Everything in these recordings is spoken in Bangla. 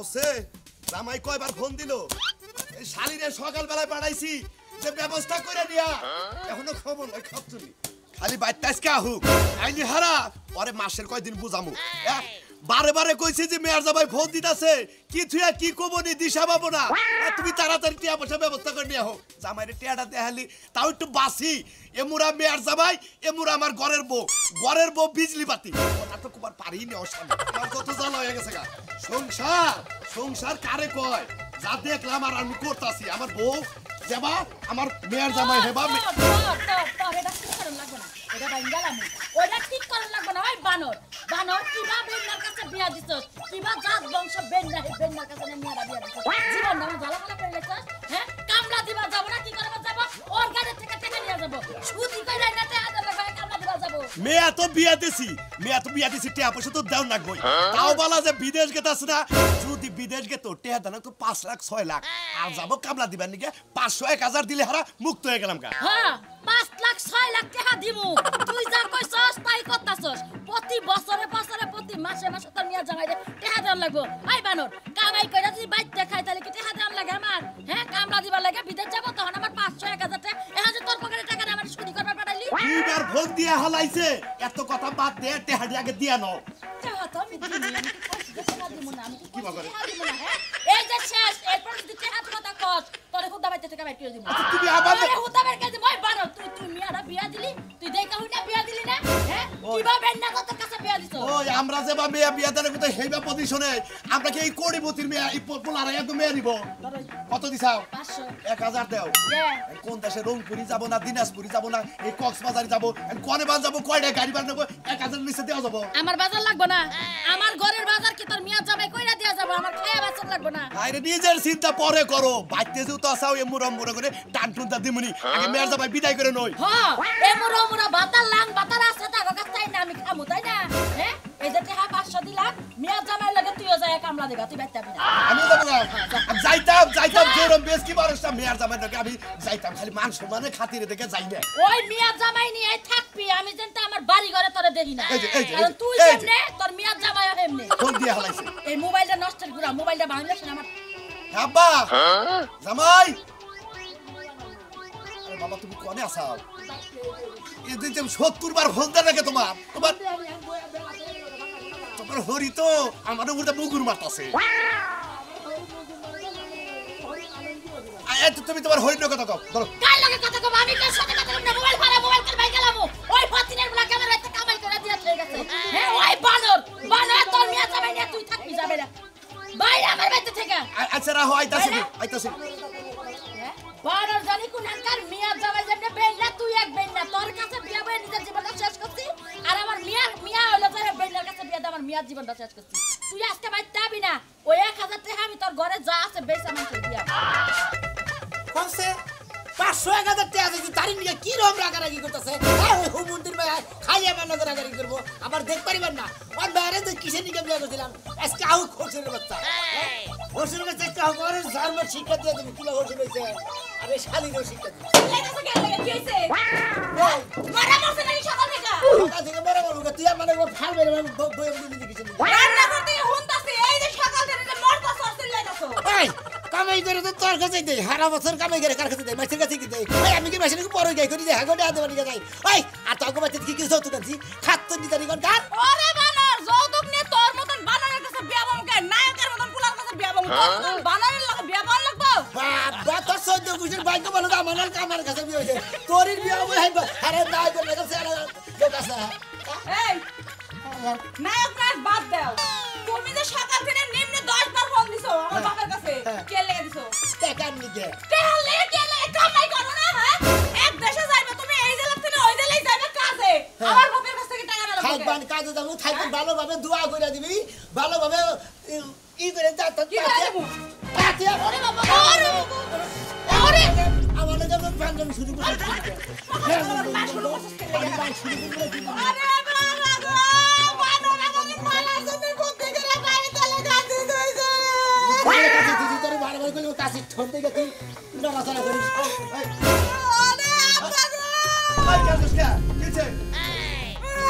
কওছে জামাই কয়বার ফোন দিল এই শালিরে সকাল বেলায় পাঠাইছি যে ব্যবস্থা করে দিয়া এখনো খবর নাই খাপতুনি খালি বাইতাস কা হুক আইলি হারা পরে মাসের কয়দিন বুঝামু বারে বারে কইছে যে মেয়ার জামাই ফোন দিতাছে কি থুয়া কি কবনি দিশা পাবো না তুমি তাড়াতাড়ি টিয়া পয়সা ব্যবস্থা করে নিয়ে হোক জামাইরে টিয়াটা দেখালি তাও একটু বাসি এমুরা মেয়ার জামাই এমুরা আমার ঘরের বউ বিজলি বাতি কথা তো কুমার পারি নি অসামনে আমার কত জ্বালা হয়ে গেছে গা সংসার কারে কয় যা দেখলাম আর আমি করতাছি আমার বউ যাবা আমার মেয়ার জামাই হেবা এটা ঠিক করা লাগবে না এটা বাইঙ্গালাম ওটা ঠিক করা লাগবে না ওই বানর কিবা বেন্নার কাছে বিয়া দিছস কিবা জাত বংশ বেন্নার কাছে নিয়া বিয়া দিছস জীবন নাম জ্বালা করে লেছস হ্যাঁ কামলা দিবা যাব না কি করব যাব ওর গাড়ি থেকে টাকা নিয়া যাব সুদি কইরা না টাকা দেবে কামলা দিবা যাব মেয়া তো বিয়া দিছি টিয়া পয়সা তো দাও লাগবই তাও বলা যে বিদেশ গেতাছ না যদি বিদেশ গে তো টিয়া দানা তো 5 লাখ 6 লাখ আর যাব কামলা দিবা নিকে 500 1000 দিলে হারা মুক্ত হয়ে গেলাম গা হ্যাঁ 5 লাখ 6 লাখ টাকা দিমু তুই যা কইছস তাই করতাছস প্রতি বছরে প্রতি মাসে তোর মিয়া জামাইরে টাকা দেন লাগবো আই বানর কামাই কইরা তুই বাইতে খাই তাহলে কি টাকা দেন লাগে আমার হ্যাঁ কামলা দিবা লাগে বিদেশ যাব তখন আমার 500 1000 টাকা এখন যে তোর পকেটে টাকা দে আমার সুদি করবার পাঠাইলি দুইবার ফোন দিয়া হালাইছে এত কথা বাদ দে টাকা আগে দিয়া নাও টাকা তো আমি দিমু না আমি কি বাবা দিমু না হ্যাঁ এই যে শেষ এরপর যদি টাকা কথা কস তোরে খুদা বাইতে থেকে বাইতে দিমু তুমি আবার খুদা বাইতে দিমু ওই বানর তুই মিয়ারা বিয়া দিলি তুই দেখা হই না বিয়া দিলি না হ্যাঁ কিবা বেন্না কত কাছে বিয়া দিছ ওই আমরা যে বা মেয়া বিয়া দেন কত হেবা পজিশনে আমরা কি এই কোড়িবতির মেয়া এই পোলারা একদম মেয়া নিব কত দিছাও 500 1000 দাও দে কোন দেশে রংপুরি যাব না দিনাজপুরি যাব না এই কক্সবাজার যাব কোনে বাজ যাব কয়টা গাড়ি বান নেব 1000 নিচে দেওয়া যাব আমার বাজার লাগবে না আমার ঘরের বাজার কি তোর মিয়া জামাই কইরা দেয়া যাব আমার খায়া বাজার লাগবে না আরে নিজের চিন্তা পরে করো বাইতে যেও তো আসাও এমুরা করে টানটুনটা দিমুনি আগে মেয়ার জামাই বিদায় করে নই হ্যাঁ এমুরা বাতার লাং বাতার আছে টাকা কাছাই না আমি খামু তাই না হ্যাঁ এই যে টাকা 500 দিলাম মিয়া জামাই লাগে তুইও যায় কামলা দেবা তুই বাইতাবি না আমি যাব না যাইতাম জোরম বেশ কি বারসটা মেয়ার জামাই লাগে আমি যাইতাম খালি মান সম্মানে খাতিরে দেখে যাই না ওই মিয়া জামাই নিয়ে থাকবি আমি জানতে আমার বাড়ি ঘরে তোরে দেখি না কারণ তুই যেমনে তোর মিয়া জামাইও হেমনে ফোন দিয়া হালাইছে এই মোবাইলটা নষ্টের গুড়া মোবাইলটা ভাঙলে না আমার আব্বা জামাই আরে বাবা তুমি কোনে আসাও এদিন তুমি 70 বার ফোন দেন নাকি তোমার হরি তো আমাদের উপরে মুগুর মারতাছে তুমি তোমার হরির কথা কও ধরো কাল লাগে কথা কও আমি কার সাথে কথা কম না মোবাইল ফারা মোবাইল করে ভাই গেলাম ওই ফাতিনের বলা ক্যামেরা একটা কামাই করে দিয়া ঠিক আছে হ্যাঁ ওই বানর তোর মিয়া জামাই নিয়ে তুই থাকবি যাবে না বাইরে আমার বাইতে থেকে আচ্ছা রাহো আইতাছি বানর জানি কোন আনকার মিয়া জামাই যেমনে বেন্না তুই এক বেন্না তোর কাছে বিয়া বই নিজের জীবনটা শেষ করছিস আর আমার মিয়া হলো তোর বেন্নার কাছে বিয়া দে আমার মিয়ার জীবনটা শেষ করছিস তুই আজকে বাইতে যাবি না ওই 1000 টাকা আমি তোর ঘরে যা আছে বেচা মাইকে দিয়া কমসে 500 1000 টাকা দিছি তারি নিয়ে কি রকম রাগারাগি করতেছে ওই হুমুন্দির ভাই খাইয়া মানা রাগারাগি করব আবার দেখ পারিবেন না ওর বাইরে তো কিসের নিকে বিয়া করছিলাম আজকে আউ খোঁজের বাচ্চা হোসেন কাছে কাউ করে জার্মান শিক্ষা দিয়ে তুমি কি হোসেন হইছে আরে শালীর শিক্ষা দিয়ে লাগাছে কে লাগা কি হইছে মারা মরছে নাকি সকাল থেকে সকাল থেকে মারা মরুগা তুই মানে ফাল মেরে বই দিলি কিছু রান্না করতে হুনতাছে এই যে সকাল থেকে মরতা সরতে লাগাছো এই কামাই করে তো তোর কাছে দেই হারা বছর কামাই করে কার কাছে দেই মাছের কাছে কি দেই এই আমি কি মাছের পর গাই করি যে হাগোডে আদে বাড়ি যাই ওই আর তো মাছ কি যৌতুক আনছি খাত নি তারি কোন কার ওরে বানর যৌতুক নিয়ে তোর মতন বানরের কাছে বিয়া বামকে নায়কের মতন পুলার কাছে বিয়া বামু তোর মতন বানরের লাগে বিয়া বাম লাগবো বাবা তোর সহ্য গুছির ভাগ্য বলো আমার কামার কাছে বিয়ে হইছে তোরির বিয়া হই আরে নায়কের কাছে আরে লোক আছে এই নায়ক রাজ বাদ দাও তুমি যে সকাল থেকে নিম্নে 10 বার ফোন দিছো আমার বাবার কাছে কে লেগে দিছো টাকা নিকে কে লেগে কামাই করো না হ্যাঁ এক দেশে যাইবে তুমি এই জেলা থেকে ওই জেলায় যাবে কাজে আমার বাবার কাছ থেকে টাকা না লাগবে খাইবান কাজে যাবো খাইবান ভালোভাবে দোয়া কইরা দিবি ভালোভাবে ই করে যা তো কি করে দেবো পাতিয়া ওরে বাবা ওরে আমার লাগে পাঞ্জাব শুরু করে আরে বাবা গো বানর আমাকে পালা জন্য করতে গেলে বাইরে চলে যাচ্ছে দইছে কাছে তুই তোর বারবার কইলো কাছে ঠোঁট দিকে তুই নড়াচড়া করিস আরে বাবা আই কাজুসকা কিছে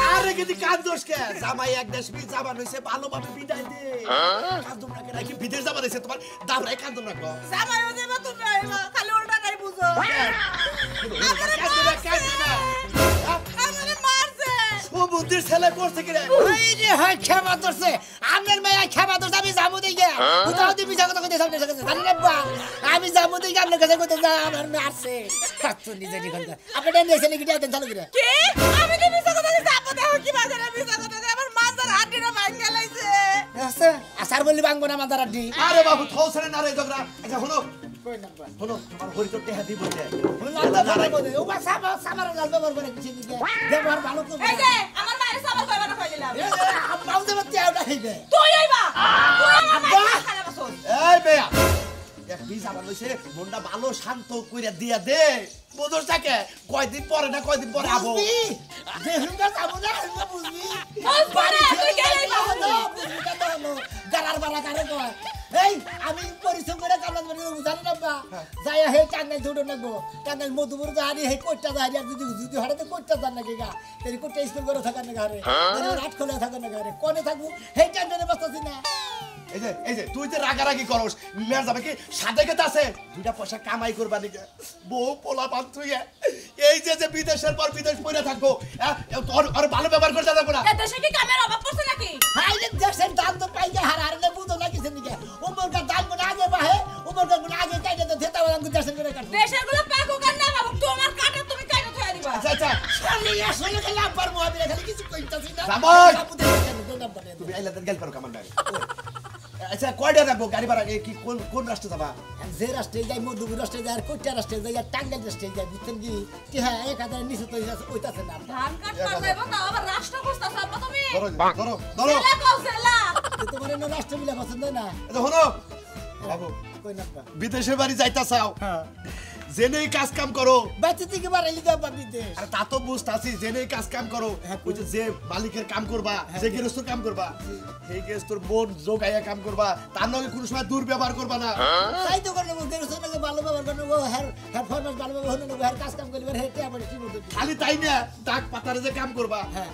আরে কিন্তু কান্দোস কে জামাই এক দেশ বি জামান হইছে ভালোভাবে বিদায় দে কান্দো না কে নাকি বিদেশ যাবা দিছে তোমার দাবরাই কান্দো না গো জামাই ওদের মত না খালি উল্টা নাই বুঝো কান্দো না আমারে মারছে সমুদ্রের ছেলে করছে কি রে ওই রে হয় ক্ষমা করছে আমার মায়া ক্ষমা করছে আমি যাবো দিকে কোথাও দি বিছা কথা কইতে সামনে সামনে জানি না বা আমি যাবো দিকে আপনার কাছে কইতে যা আমার মারছে কাচ্চু নিজে নিখন আপনি নিয়েছেন কি দেন চালু করে কি আমি কি মিছা কথা কইছি আপনি দেখো কি বাজারে মিছা কথা কই আমার মাজার হাড়িটা ভাঙা লাইছে আছে আসার বলি ভাঙবো না মাদার আড্ডি আরে বাবু থৌসরে না রে জগরা আচ্ছা হলো কই না বা হলো তোমার হরিতো টেহা দিব দে ও বা সামার গাল ব্যবহার করে কিছু দিকে ব্যবহার ভালো করবে এই যে আমার মায়ের সাবার কইবা না কইলাম আব্বাও যে বাতি আউটা হইবে তুই আইবা তুই আমার মায়ের খারাপ আছো এই বেয়া এক বি জামান হইছে মনটা ভালো শান্ত কইরা দিয়া দে বোঝস থাকে কয়দিন পরে না কয়দিন পরে আবো যে হুঙ্গা যাবো না হুঙ্গা বুঝবি বুঝবি না, তুই গেলেই পাবো। বুঝবি কত হলো গালার বাড়া কারে কয় এই আমি পরিশ্রম করে কামলা করে বুঝানি না বা যাই হে টাঙ্গাই ধুড়ো নেবো টাঙ্গাই মধুপুর যাহারি হে কোটটা যাহারি আর যদি যদি হঠাৎ কোটটা যান নাকি গা তেরি কোটটা স্কুল করে থাকার না ঘরে রাত খোলা থাকার না ঘরে কোনে থাকবো হে টাঙ্গাই বাঁচাছি না এই যে তুই যে রাগারাগি করস মেয়ের যাবে কি সাথে খেতে আছে দুইটা পয়সা কামাই করবা দিকে বউ পোলা পান তুই এই যে বিদেশের পর বিদেশ পড়ে থাকবো আর ভালো ব্যবহার করতে যাবো না এ দেশে কি কামের অভাব পড়ছে নাকি হাই রে দেশের দাম তো পাই যা হার হারলে বুঝো না কিছু দিকে উমরকা দাম কোন আগে বাহে উমরকা কোন আগে কাইতে তো থেতা বালাম দেশের করে কাটবো দেশের গুলো পাকো কান না বাবু তোমার কাটা তুমি কাইটা থয়া দিবা আচ্ছা শালি আসলে খালি আব্বার মোহাবিরা খালি কিছু কইতাছি না জামাই! তুমি তুমি আইলাদের গেল পারো কামান নাই আচ্ছা কয়টা রাখবো গাড়ি ভাড়া কি কোন রাষ্ট্রে যাবা যে রাষ্ট্রে যাই মধুপুর রাষ্ট্রে যাই আর কোটা রাষ্ট্রে যাই আর টাঙ্গাইল রাষ্ট্রে যাই বুঝছেন কি কি হ্যাঁ 1000 নিচে তো ওইতাছে না ধান কাটতে যাইবো না আবার রাষ্ট্র খুঁজতাছ আব্বা তুমি ধরো জেলা কও জেলা তোমার এনে রাষ্ট্র মিলা পছন্দ না এটা হলো বাবু কই না বিদেশের বাড়ি যাইতা চাও হ্যাঁ জেনেই কাজ কাম করো বাচ্চা থেকে বাড়াইলি যাবা বিদেশ আর তা তো বুঝতাছি জেনেই কাজ কাম করো ওই যে মালিকের কাম করবা যে গৃহস্থর কাম করবা সেই গৃহস্থর মন জোগাইয়া কাম করবা তার লগে কোনো সময় দুর্ব্যবহার করবা না তাই তো করলে মুখের সঙ্গে ভালো ব্যবহার করলে ও হ্যাঁ হ্যাঁ ফরমাস ভালো ব্যবহার হলো না কাজ কাম করলে হেঁটে আবার কি বলতে খালি তাই না ডাক পাতারে যে কাম করবা হ্যাঁ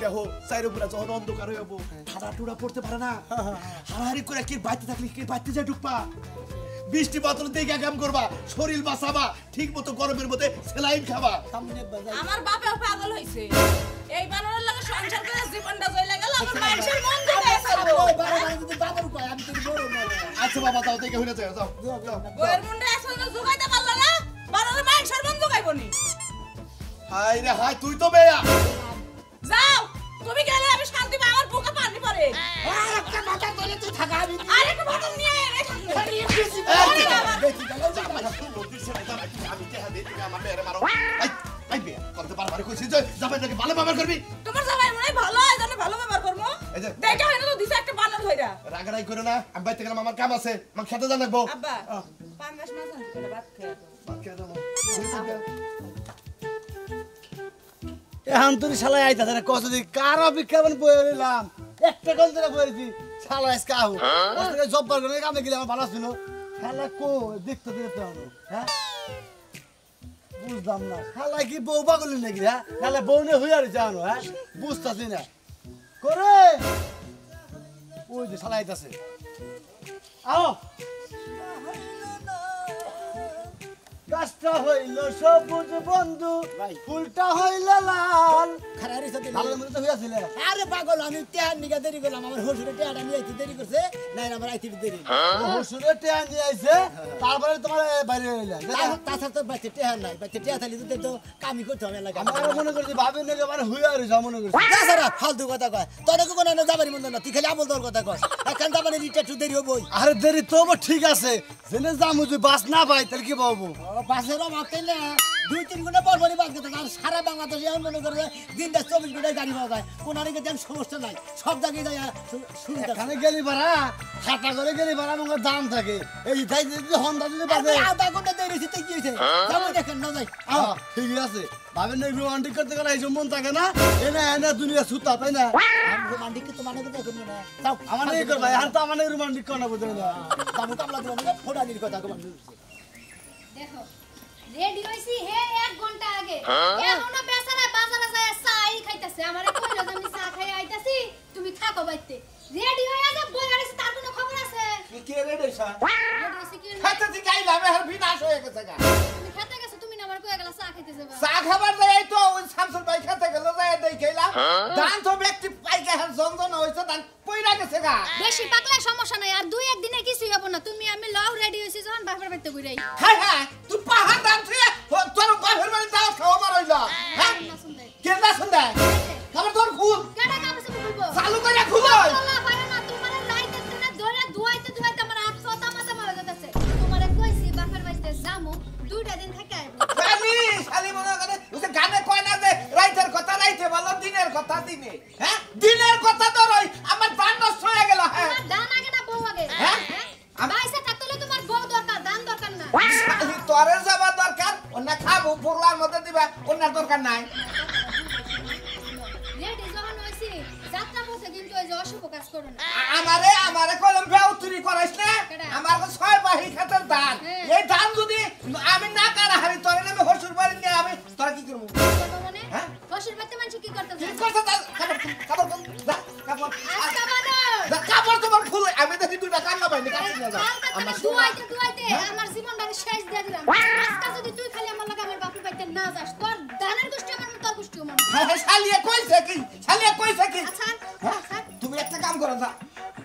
দেখো চাইরে পুরা যখন অন্ধকার হয়ে যাবো ঠাড়া টুড়া পড়তে পারে না হারাহারি করে কি বাইতে থাকলে কি বাইতে যায় ঢুকবা বৃষ্টি পাতল দেখে কাম করবা শরীর বাঁচাবা ঠিক মতো গরমের মধ্যে সেলাইন খাবা সামনে বাজাই আমার বাপেও পাগল হইছে এই বানরের লাগে সংসার করে জীবনটা জয়লা গেল আমার মানুষের মন জুড়ে ছাড়বো ওই বারে বারে যদি বাদর কয় আমি তো বড় না আচ্ছা বাবা তাও দেখে হইনা যাও যাও বইয়ের মুন্ডে আসলে জুগাইতে পারলো না বানরের মানুষের মন জুগাইবো নি হাই রে হাই তুই তো বেয়া যাও তুমি গেলে আমি শান্তি পাই আমার বুকে পানি পড়ে আর একটা মাথা তোলে তুই থাকা আমি আরেকটা বোতল নিয়ে আয় রে ঠাকুর। এই দেখি গেল আমি দেহা দিই তুমি আমার মেরে মারো আই বেয়া করতে বারবার কইছিস যে যাবে নাকি ভালো ব্যবহার করবি তোমার সবাই মনে হয় ভালো হয় জানে ভালো ব্যবহার করবো এই যে দেখে হয় না তো দিছে একটা বানর ধইরা রাগারাই করো না আমি বাইতে গেলাম আমার কাম আছে আমার খেতে জান লাগবো আব্বা পাঙ্গাস মাছ আনতে করে ভাত খেয়ে এখন তুমি শালা আইতাছে না কত দিন কার অপেক্ষা মানে বয়ে নিলাম একটা কোন ধরে বয়েছি শালা আজকে আহু ওর থেকে জব্বার করে কামে গেলে আমার ভালো ছিল শালা কো দেখতে দেখতে হলো হ্যাঁ বুঝলাম না শালা কি বউ পাগল নাকি হ্যাঁ শালা বউ নিয়ে হয়ে আর জানো হ্যাঁ বুঝতাছি না করে ওই যে শালা আইতাছে আও গাছটা হইল সবুজ বন্ধু ফুলটা হইল লাল খারারি সাথে লালের মধ্যে তো হইয়াছিল আরে পাগল আমি টেহার নিগা দেরি করলাম আমার হসুরে টেহাটা নিয়ে আইতে দেরি করছে নাই আমার আইতে দেরি হসুরে টেয়া নিয়ে আইছে তারপরে তোমার বাইরে হইলা তাছাড়া তো বাচ্চা টেহার নাই বাচ্চা টেহা থাকলে তো কামই করতে হবে লাগে আমি আরো মনে করছি ভাবি নাকি মানে হইয়া রইছে মনে করছি তাছাড়া ফালতু কথা কয় তোর কোনো না যাবারই মন্দ না তুই খালি আমল তোর কথা কয় এখন যাবানি লিটার একটু দেরি হবই আরে দেরি তো ঠিক আছে জেনে যামু যদি বাস না পাই তাহলে কি পাবো বাসের অভাব না 2-3 ঘন্টা পর পরই বাস করতে আর সারা বাংলাদেশে এখন মনে করে দিনটা 24 ঘন্টায় গাড়ি পাওয়া যায় কোনো দিকে তেমন সমস্যা নাই সব জায়গায় যায় সুবিধা এখানে গেলি ভাড়া খাতা করে গেলি ভাড়া আমার দাম থাকে এই তাই যদি হন্ডা যদি বাজে আধা ঘন্টা দেরি হয়েছে কি হয়েছে যাবো দেখেন না যাই ঠিক আছে ভাবেন না রোমান্টিক করতে গেলে এই মন থাকে না এনা এনা দুনিয়া সুতা তাই না রোমান্টিক তো মানে কথা করবো না যাও আমার নেই কর ভাই আর তো আমার নেই রোমান্টিক করা বুঝে না যাবো কামলা দেবো ফোটানির কথা কমান দেখো রেডি হইছি হে 1 ঘন্টা আগে এখনো বেচারা বাজারে যায় চাই খাইতেছে গেছে আমারে কইলো যে আমি চা খাই আইতাছি তুমি থাকো বাইতে রেডি হয়ে যা বই আরে তার কোনো খবর আছে কি রেডি হইছা রেডি হইছে কি খাইতে দি গাইলাম আর বিনাশ হয়ে গেছে গা তুমি খেতে গেছো তুমি না আমার কই গেলা চা খাইতে যাবা চা খাবার দেয় এই তো ওই শামসুল ভাই খেতে গেল যায় দেই খেলাম ধান তো ব্যক্তি পাইকা হার জনজন হইছে ধান পইরা গেছে গা বেশি পাকলে সমস্যা নাই আর দুই এক দিনে কিছুই হবে না তুমি আমি লও রেডি হইছি যখন বাপের বাড়িতে ঘুরে আই হাই হাই তুই পাহাড় ধান তুই তোর বাপের বাড়ি দাও খাওয়া মার হইলা হ্যাঁ না শুনতে কেনা শুনদা খাবার তোর খুল কেডা কামছে বলবো চালু করে খুলো আল্লাহ পারে না তোমার রাইতে দিনে ধরে ধুয়াইতে ধুয়াইতে আমার হাত ফতা মাথা মারা যাচ্ছে তোমারে কইছি বাপের বাড়িতে যামু দুইটা দিন থেকে আইবো শালি মনে করে ওই যে গানে কয় না যে রাইতের কথা রাইতে বলো দিনের কথা দিনে হ্যাঁ দিনের কথা তো রই আমার ধান নষ্ট হয়ে গেল হ্যাঁ তোমার দান আগে না বউ আগে হ্যাঁ? বাইসে থাকলে তোমার বউ দরকার দান দরকার না শালি তোরে যাবার দরকার অন্য খাবো পোলার মধ্যে দিবা অন্য দরকার নাই রেডি যখন হইছি যাত্রা পথে কিন্তু ওই যে অশুভ কাজ করো না আমারে কলম বেউতুরি করাইস না কেডা? আমার তো ছয় বাহি খাতের ধান হ্যাঁ। এই ধান যদি আমি না কারা হারি তোরে নামে হসুর বাড়ি নিয়ে আমি তোরা কি করবো করবো মানে হ্যাঁ? বসির বাড়িতে মানুষ কি করতে কি যায় করতে তা খাবার যা খাবার আজকা বানো যা কাপড় তোমার খুল আমি দেখি দুটা কান্না পাইনি কাছে নিয়ে যা আমার দুয়াইতে দুয়াইতে আমার জীবনটাকে শেষ দিয়ে দিলাম আজকা যদি তুই খালি আমার লাগে আমার বাপের বাড়িতে না যাস তোর দানের গোষ্ঠী আমার তোর গোষ্ঠী আমার শালিয়ে কইছে কি আচ্ছা হ্যাঁ? আচ্ছা তুমি একটা কাম করো যা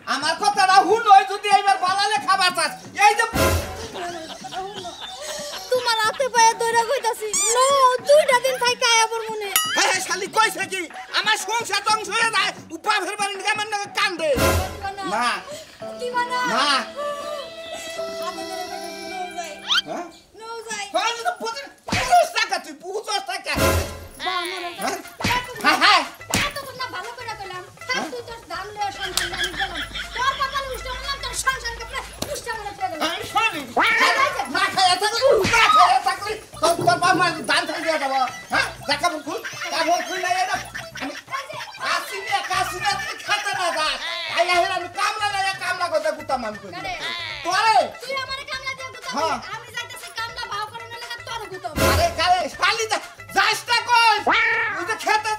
আমার কথাটা হুন ওই যদি এইবার বালালে খাবার চাস এই যে তোমার হাতে পায়ে ধরে কইতাছি নো দুইটা দিন থাইকা আবার মনে হ্যাঁ শালি কইছে কি আমার সংসার ধ্বংস হয়ে যায় উপা ফের বাড়ি নিয়ে আমার নাকি কান্দে মা কি বানা মা আমি ধরে নো যাই হ্যাঁ নো যাই হ্যাঁ তো পুজো টাকা তুই পুজো টাকা বা মনে হ্যাঁ হ্যাঁ এত না ভালো করে কইলাম থাক তুই তোর দাম লয়ে সংসার আমি গেলাম তোর কপালে উষ্টা বললাম তোর সংসার কাপড়ে উষ্টা বলে ফেলে গেলাম আমি শুনি মা খায় থাকলি তোর বাবা মা দান থেকে দিয়ে দেবো হ্যাঁ দেখা খুল কাপড় খুল নাই এটা আমি কাশিনে তুই খেতে না যা আইয়া হেরা আমি কামলা করতে গুতা মান করি তোরে তুই আমারে কামলা দিয়ে গুতা হ্যাঁ। আমি যাইতাছি কামলা ভাও করে না লাগা তোর গুতা আরে কালে শালি যা যাসটা কই তুই তো খেতে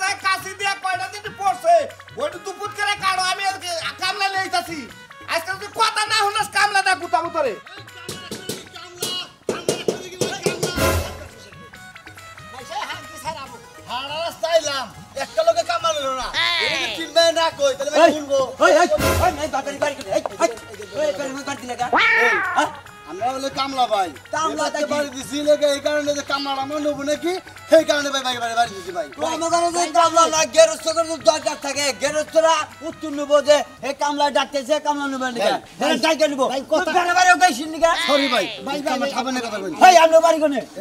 যা কাশি দিয়ে কয়টা দিন পড়ছে ওইটা দুপুর করে কাড়ো আমি কামলা লইতাছি আজকাল তুই কথা না হলাস কামলা দা গুতা মুতরে হাড়া রাস্তা আইলাম একটা লোকে কামালো না এই চিনবে না কই তাহলে আমি শুনবো আমরা হলো কামলা ভাই কামলা বাড়ি দিছি লেগে এই কারণে যে কামলাটা মনে হবো নাকি সেই কারণে ভাই বাড়ি দিছি ভাই সরি ভাই কামলা খাবেন না কথা কই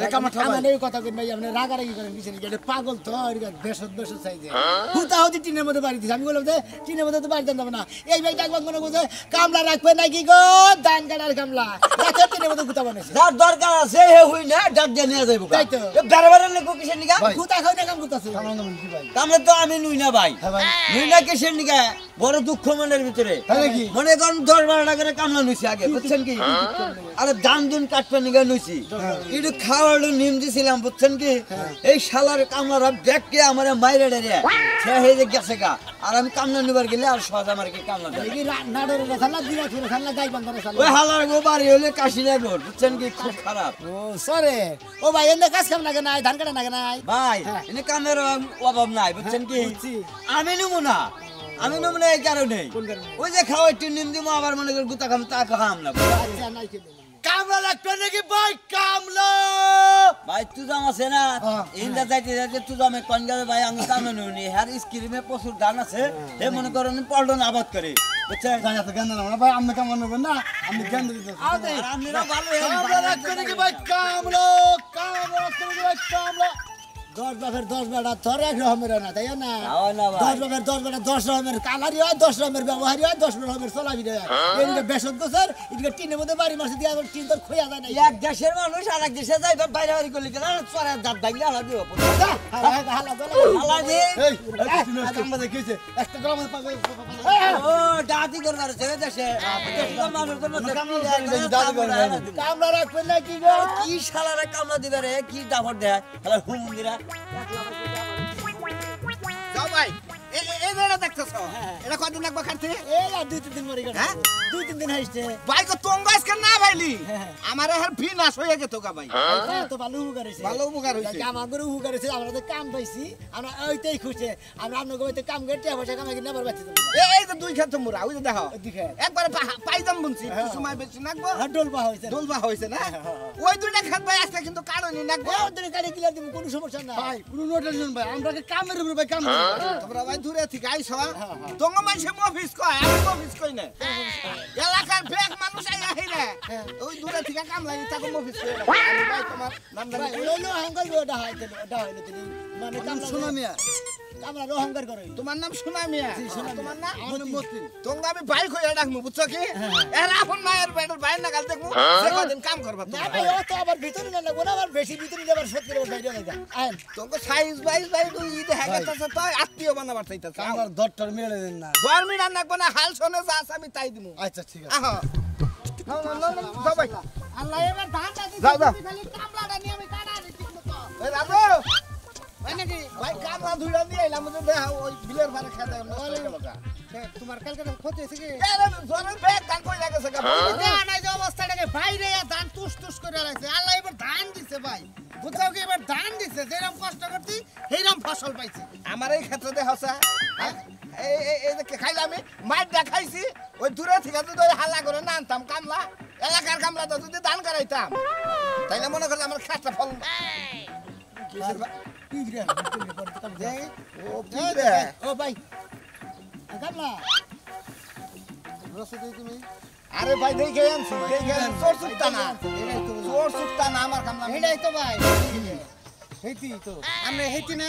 কামলা খাবেন এই কথা কই ভাই আপনি রাগারাগি করেন কিছু নাকি পাগল তো বেশ চাইছে হুতা হতে টিনের মধ্যে বাড়ি দিছি আমি বললাম যে টিনের মধ্যে তো বাড়ি দেন না এই ভাই ডাকবাক মনে করছে কামলা রাখবে নাকি গো দান কাটার কামলা রাতে টিনের মধ্যে গুতা বানাইছে যার দরকার আছে হে হই না ডাক দিয়ে নিয়ে যাইবো তাই তো। বেড়াবেড়া লাগবো কিসের নিকা গুতা খাই না কাম গুতাছে কামলে তো আমি নুই না ভাই হ্যাঁ ভাই নুই না কিসের নিকা বড় দুঃখ মনের ভিতরে তাই নাকি? মনে করেন 10-12 টাকা করে কামলা নুইছি আগে বুঝছেন কি আরে দাম দুন কাটপে নিকা নুইছি একটু খাওয়ালো নিম দিছিলাম বুঝছেন কি এই শালার কামলারা ব্যাগকে আমারে মাইরে ডেরে সে হয়ে যে গেছে গা আর আমি কামলা নিবার গেলে আর সহজ আমার কি কামলা দেয় এই নাডরে রাখালা দিলা ছুরে খালা গাই বাঙ্গারে ওই হালার গো বাড়ি হলে কাশি না গো বুঝছেন কি খুব খারাপ ও সরে ও ভাই এনে কাজ কাম লাগে না ধান কাটা লাগে না ভাই হ্যাঁ। এনে কামের অভাব নাই বুঝছেন কি বুঝছি। আমি নেবো না এই কারণে ওই যে খাওয়া একটু নিম দিব আবার মনে করি গুতা খাম তা খাম না আচ্ছা নাই খেলে কামলা লাগবে নাকি ভাই কামলা ভাই তুজাম আছে না হ্যাঁ। ইন্দা যাইতে যাইতে তুজামে কোন গেলে ভাই আমি কামে নুনি হ্যার স্ক্রিমে প্রচুর ধান আছে হে মনে করেন পল্টন আবাদ করে বুঝছেন জানা তো জ্ঞান না ভাই আপনি কামলা নেবেন না আপনি জ্ঞান দিতে আর আপনারা ভালো কামলা লাগবে নাকি ভাই কামলা লাগবে নাকি ভাই কামলা 10 বাপের 10 বেটা তোর এক রকমের না তাই না হয় না ভাই। 10 বাপের 10 বেটা 10 রকমের কালারি হয় 10 রকমের ব্যবহারী হয় 10 রকমের চলাবি হয় এদিকে বেসত গোসর এদিকে টিনের মধ্যে বাড়ি মাসে দিয়ে টিন তোর খোয়া যায় না এক দেশের মানুষ আর এক দেশে যাইবে বাইরে বাড়ি করলি কেন চরে দাঁত ভাঙলে আলা দিব আলা দি আমরা দেখিছে একটা গ্রামের পাগল ও দাঁতি দরকার আছে দেশে দেশের মানুষ কামলা রাখবেন না কি গো কি শালারা কামলা দিবে রে কি দাফর দেয় শালা হুম দিরা ভাই এই যেটা দেখতেছ এটা কতদিন লাগবে খাইতে এই আর 2-3 দিন মরে গেল হ্যাঁ? 2-3 দিন হইছে ভাই কো তোমরা আজকে না ভাইলি আমার আর বিনাশ হয়ে গেত গা ভাই তো ভালো উপকার হইছে ভালো উপকার হইছে আমাদের উপকার হইছে আমরা তো কাম পাইছি আমরা ওইটাই খুশি আমরা আপনাকে ওইতে কাম করতে পয়সা কামাই কিনা নেবার বাঁচি এই যে দুই খেত মুরা ওই যে দেখো দিকে একবারে পাইজাম বুনছি একটু সময় বেশি লাগবো ডোলবা হইছে দোলবা হয়েছে না ওই দুইটা খেত ভাই আজকে কিন্তু কারণই লাগবো ওদের গাড়ি কিলা দিব কোনো সমস্যা না ভাই কোনো টেনশন ভাই আমরা কামের উপর ভাই কাম তোমরা ভাই দূরে থেকে আইছো তোমার মানুষে মফিস কয় আমি মফিস কই না এলাকার ব্যাগ মানুষ আই রে ওই দূরে থেকে কাম লাগি তাকে মফিস কই আমি ভাই তোমার নাম জানি ওইলো অহংকার ওটা হইতে ওটা হইলো তুমি মানে কাম শোনো মিয়া আমরা অহংকার করই তোমার নাম সোনা মিয়া তোমার নাম আমার মতিন তোমরা আমি ভাই কইয়া ডাকমু বুঝছো কি এর আপন মায়ের বেটার ভাই না গাল দেখমু সে কদিন কাম করবা না তোমরা ভাই ও তো আবার ভিতরে না লাগবো না আবার বেশি ভিতরে যাবার সত্যি করে বাইরে লাগা আইন তোমরা সাইজ বাইজ ভাই তুই ইদে হাগাতাছ তো আত্মীয় বানাবার চাইতাছ আমার দরটার মেলে দেন না 12 মিনিট লাগবে না হাল শোনে যা আছে আমি তাই দিমু আচ্ছা ঠিক আছে আহা যাও ভাই আল্লাহ এবার ধান চাষি যাও, যাও। খালি কামলাটা নিয়ে আমি কাটা আনি ঠিক মতো এই রাজু ভাই নাকি ভাই কামলা ধুইরা দিয়ে এলাম যে দেখা ওই বিলের বারে খেতে নষ্ট হয়ে গেল গা তোমার কালকে ক্ষতি হয়েছে কি এরে জনের ব্যাগ কান কই লাগেছে গা না যে অবস্থাটাকে বাইরে ধান তুস তুস করে রাখছে আল্লাহ এবার ধান দিছে ভাই বুঝাও কি এবার ধান দিছে যেরকম কষ্ট করছি সেইরকম ফসল পাইছি আমার এই ক্ষেত্রে দেখাছে এই এই এই যে খাইলাম আমি মাইট দেখাইছি ওই দূরে থেকে যদি ওই হাল্লা করে না আনতাম কামলা এলাকার কামলা তো যদি দান করাইতাম তাইলে মনে করলে আমার খাটটা ফল ও কি রে ও ভাই কামলা রসদ তুমি আরে ভাই দেখে আনছি দেখে আনছি চোর সুত্তা না চোর সুত্তা না আমার কামলা এটাই তো ভাই হেতি তো আমরা হেতি না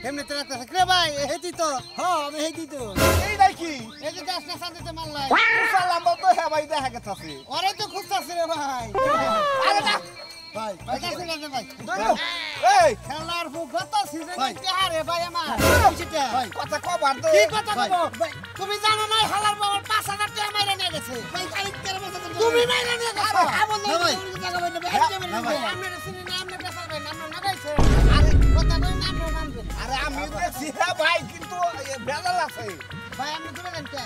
কেমনে তো রাখতে রে ভাই হেতি তো হ্যাঁ আমি হেতি তো এই নাকি এই যে গাছটা সাথে মারলাই সালাম তো হ্যাঁ ভাই দেখা গেছে ওরে তো খুঁজতাছে রে ভাই আরে না ভাই ভাই কাছে লাগে ভাই ধরো এই খেলার ফুক কত সিজনে রে ভাই আমার সেটা ভাই কথা কবার তো কি কথা কব তুমি জানো না হালার বাবার 5000 টাকা মাইরা নিয়ে গেছে ভাই কারিক করে বসে তুমি মাইরা নিয়ে গেছো আমন টাকা মাইরা না ভাই আমরা শুনি না আমরা পেশা ভাই নাম না গাইছে আরে কথা কই নাম নাম আরে আমি দেখছি হ্যাঁ ভাই কিন্তু বেজাল আছে ভাই আমি তুমি জানতে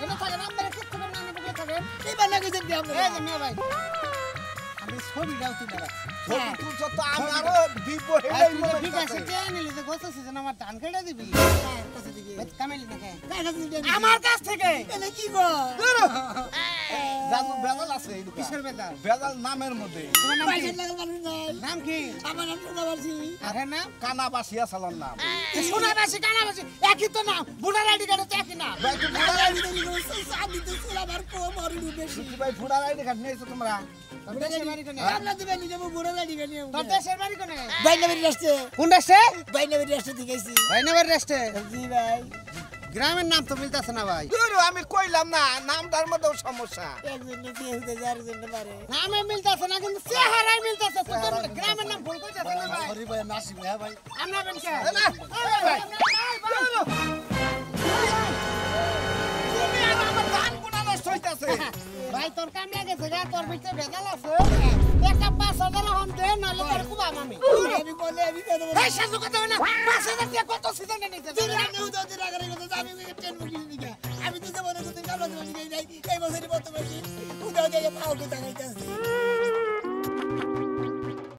এনে থাকে নাম ধরে কিছু নাম না বলে থাকে এই বানা কইছেন কি আমরা এই যে মেয়ে ভাই আমি ছবি দাও তুমি তুই যত আমারও দিব হেলাই মনে ঠিক আছে কে নিলে যে গত সিজন আমার ধান কেটে দিবি কাছে দিবি কামাইলি না কে আমার কাছ থেকে এনে কি গো জানো বেজাল আছে এই দোকান কিসের বেদাল বেজাল নামের মধ্যে তোমার নাম কি নাম কি আমার নাম সোনাবাসী আরে না কানাবাসিয়া সালাম নাম সোনাবাসী কানাবাসী একই তো নাম বুড়ার আইডি কার্ডে তো একই নাম ভাই তুমি ফুডার আইডি সাদি তো আমার কো মারি বেশি ভাই ফুডার আইডি কার্ড নিয়েছো তোমরা দেশের বাড়ি কোনে আমরা দিবেন নিজে বুড়ার আইডি কার্ড নিয়ে তোর দেশের বাড়ি কোনে? বাইনাবাড়ি রাস্তে কোন দেশে? বাইনাবাড়ি রাস্তে দিকেছি ভাইনাবাড়ি রেস্টে। জি ভাই গ্রামের নাম তো মিলতাছে না ভাই। দূর আমি কইলাম না নামটার মধ্যেও সমস্যা একজন কি হতে যার জন্য পারে নামে মিলতাছে না কিন্তু চেহারায় মিলতাছে। তো তোর গ্রামের নাম ভুল কইতাছ না ভাই। সরি ভাই নাসি ভাই ভাই আমরা বেন কে? এ না, এই ভাই, তুমি আর আমার ধান গুনা নষ্ট হইতাছে। ভাই তোর কাম লাগেছে গা, তোর ভিতরে ভেজাল আছে। একটা 5000 হন দে নালে তোর কুবাম আমি। আমি বলে আমি কেন এই সাজু কথা না 5000 টাকা কত সিজনে নিতে? তুই আমি উদয় রাগারে কথা আমি ট্রেন বুকিং দিগা আমি তো মনে করতে কালো দিন নাই এই বছরই বর্তমানে উদয় দিয়ে পাও কোথায়